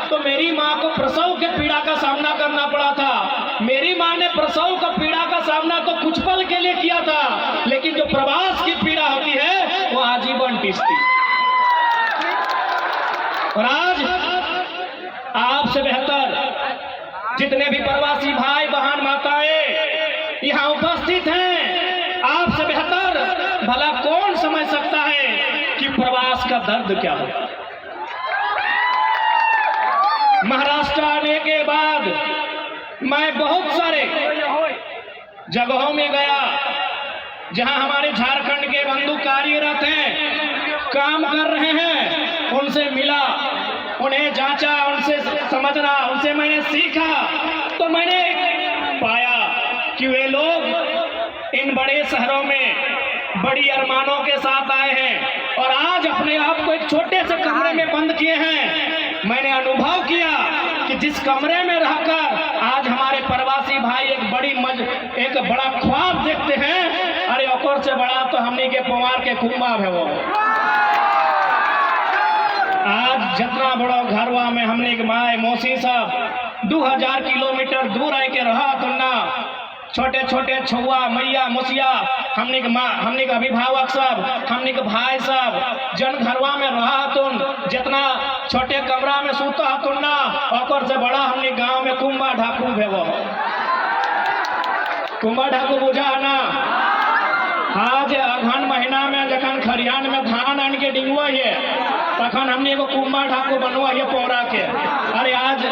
तो मेरी माँ को प्रसव के पीड़ा का सामना करना पड़ा था। मेरी माँ ने प्रसव का पीड़ा का सामना तो कुछ पल के लिए किया था, लेकिन जो प्रवास की पीड़ा होती है वो आजीवन टिकती। और आज आपसे बेहतर जितने भी प्रवासी भाई बहन माताएं यहाँ उपस्थित हैं, आपसे बेहतर भला कौन समझ सकता है कि प्रवास का दर्द क्या होता है। महाराष्ट्र आने के बाद मैं बहुत सारे जगहों में गया जहां हमारे झारखंड के बंधु कार्यरत हैं, काम कर रहे हैं, उनसे मिला, उन्हें जांचा, उनसे समझना, उनसे मैंने सीखा। तो मैंने पाया कि वे लोग इन बड़े शहरों में बड़ी अरमानों के साथ आए हैं और आज अपने आप को एक छोटे से कमरे में बंद किए हैं। मैंने अनुभव किया कि जिस कमरे में रहकर आज हमारे प्रवासी भाई एक बड़ा ख्वाब देखते हैं, अरे ओकर से बड़ा तो हमने के पवार के कुंभा है वो। आज जितना बड़ा घरवा में हमने के माए मौसी सब 2000 किलोमीटर दूर आए के रहा तो ना छोटे छोटे छुआ मैया मुसिया हमने के माँ, हमने के अभिभावक सब, हमने के भाई सब जन घरवा में रहा तुन, जितना छोटे कमरा में सूता तुन ना ओकर से बड़ा हमने गांव में कुंभा ढाकू है वो। कुंभा ढाकू बुझा ना। आज अगहन महीना में जखन खरियान में धान आन के डिंगुआ है तखन हमने एगो कुंभा ढाकू बनवा है पौरा के। अरे आज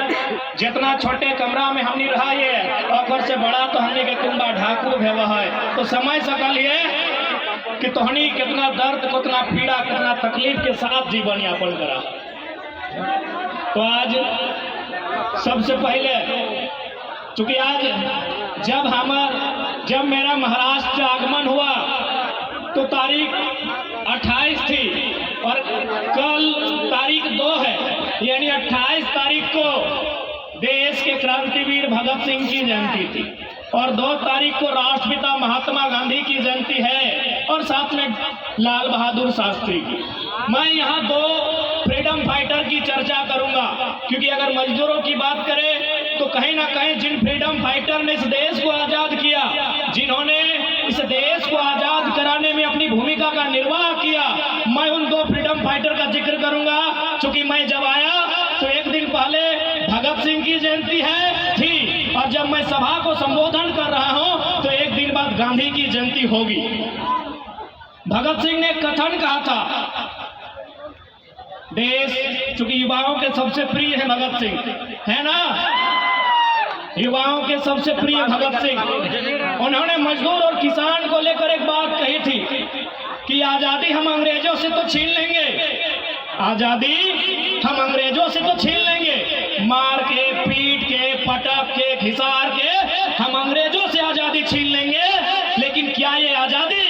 जितना छोटे कमरा में हमने रहा है और से बड़ा तो हमने के कुंभा ढाकू है वह है। तो समझ सकल है कि तोहनी कितना दर्द, कितना पीड़ा, कितना तकलीफ के साथ जीवन यापन करा। तो आज सबसे पहले चूंकि आज जब मेरा महाराष्ट्र आगमन हुआ तो तारीख 28 थी और कल तारीख 2 है, यानी 28 तारीख को देश के क्रांतिवीर भगत सिंह की जयंती थी और 2 तारीख को राष्ट्रपिता महात्मा गांधी की जयंती है और साथ में लाल बहादुर शास्त्री की। मैं यहाँ 2 फ्रीडम फाइटर की चर्चा करूंगा, क्योंकि अगर मजदूरों की बात करें तो कहीं ना कहीं जिन फ्रीडम फाइटर ने इस देश को आजाद किया, जिन्होंने इस देश को आजाद कराने में अपनी भूमिका का निर्वाह किया, मैं उन 2 फ्रीडम फाइटर का जिक्र करूंगा। क्योंकि मैं जब आया तो एक दिन पहले भगत सिंह की जयंती थी और जब मैं सभा को संबोधन कर रहा हूं तो एक दिन बाद गांधी की जयंती होगी। भगत सिंह ने कथन कहा था, देश चूंकि युवाओं के सबसे प्रिय है भगत सिंह, है ना, युवाओं के सबसे प्रिय भगत सिंह, उन्होंने मजदूर और किसान को लेकर एक बात कही थी कि आजादी हम अंग्रेजों से तो छीन लेंगे, आजादी हम अंग्रेजों से तो छीन लेंगे, मार के, पीट के, पटक के, घिसार के हम अंग्रेजों से आजादी छीन लेंगे, लेकिन क्या ये आजादी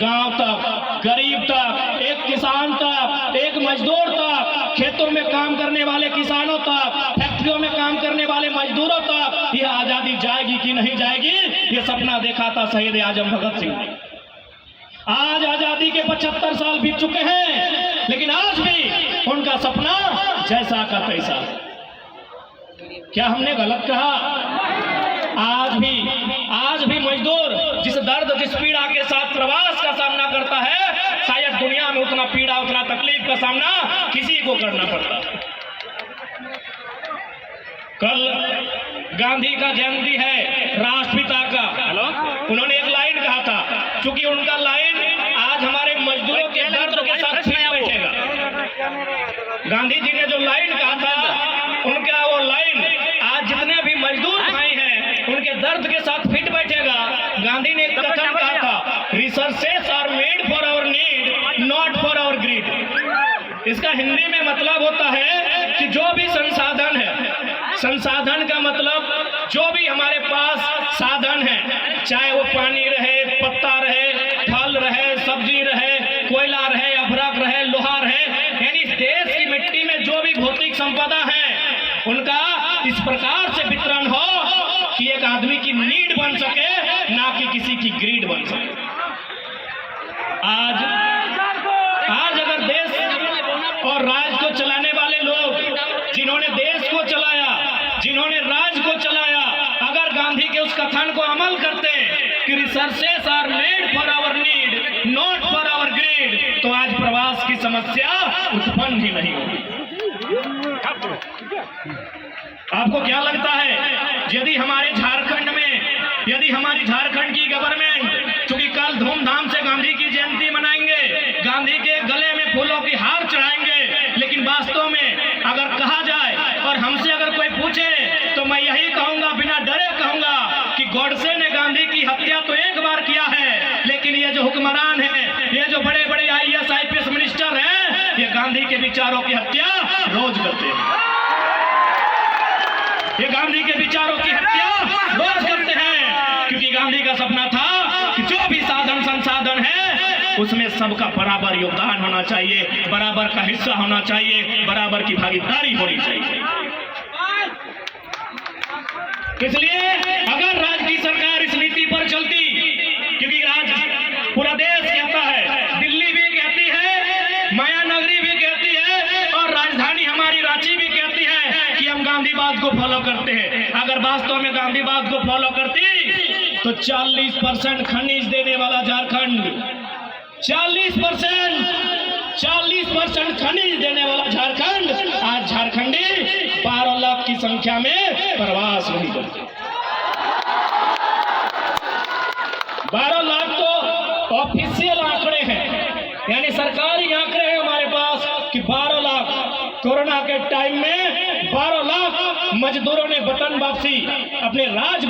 गांव तक, गरीब तक, एक किसान तक, एक मजदूर तक, खेतों में काम करने वाले किसानों तक, फैक्ट्रियों में काम करने वाले मजदूरों तक यह आजादी जाएगी कि नहीं जाएगी, ये सपना देखा था शहीद आजम भगत सिंह ने। आज आजादी के 75 साल बीत चुके हैं, लेकिन आज भी उनका सपना जैसा का तैसा। क्या हमने गलत कहा? आज भी मजदूर जिस दर्द, जिस पीड़ा के साथ प्रवास का सामना करता है, शायद दुनिया में उतना पीड़ा, उतना तकलीफ का सामना किसी को करना पड़ता। कल गांधी का जयंती है, राष्ट्रपिता का। उन्होंने एक लाइन कहा था, क्योंकि उनका लाइन आज हमारे मजदूरों के दर्द के साथ फिट बैठेगा। गांधी जी ने जो लाइन कहा था, उनका वो लाइन आज जितने भी मजदूर भाई हैं उनके दर्द के साथ फिट बैठेगा। गांधी ने एक कथन कहा था, resources are made for our need, not for our greed. इसका हिंदी में मतलब होता है कि जो भी संसाधन है, संसाधन का मतलब जो भी हमारे पास साधन है, चाहे वो पानी रहे, पत्ता रहे, फल रहे, सब्जी रहे, कोयला रहे, अभ्रक रहे, लोहा रहे, यानी देश की मिट्टी में जो भी भौतिक संपदा है उनका इस प्रकार से वितरण हो कि एक आदमी की नीड बन सके, ना कि किसी की ग्रीड बन सके। आज अगर देश और राज्य को चलाने वाले लोग जिन्होंने देश जिन्होंने राज को चलाया, अगर गांधी के उस कथन को अमल करते कि resources are made for our need not for our greed, तो आज प्रवास की समस्या उत्पन्न ही नहीं होगी। आपको क्या लगता है, यदि हमारे झारखंड में, यदि हमारी झारखंड की गवर्नमेंट, चूंकि कल धूमधाम से गांधी की जयंती मनाएंगे, गांधी के गले में फूलों की हार चढ़ाएंगे, लेकिन वास्तव में अगर कहा जाए और हमसे अगर कोई पूछे तो मैं यही कहूंगा, बिना डरे कहूंगा कि गॉडसे ने गांधी की हत्या तो एक बार किया है, लेकिन ये जो हुक्मरान हैं, ये जो बड़े बड़े IAS IPS मिनिस्टर हैं, ये गांधी के विचारों की हत्या रोज करते हैं। ये गांधी के विचारों की हत्या रोज करते हैं, क्योंकि गांधी का सपना था कि जो भी साधन संसाधन है उसमें सबका बराबर योगदान होना चाहिए, बराबर का हिस्सा होना चाहिए, बराबर की भागीदारी होनी चाहिए। इसलिए अगर राज्य की सरकार इस नीति पर चलती, क्योंकि आज पूरा देश कहता है, दिल्ली भी कहती है, माया नगरी भी कहती है, और राजधानी हमारी रांची भी कहती है कि हम गांधीवाद को फॉलो करते हैं। अगर वास्तव में गांधीवाद को फॉलो करती तो 40% खनिज देने वाला झारखंड, 40% खनिज देने वाला झारखंड, आज झारखंडी 12 लाख की संख्या में प्रवास नहीं करते। 12 लाख तो ऑफिशियल आंकड़े हैं, यानी सरकारी आंकड़े हैं हमारे पास कि 12 लाख कोरोना के टाइम में 12 लाख मजदूरों ने वतन वापसी, अपने राज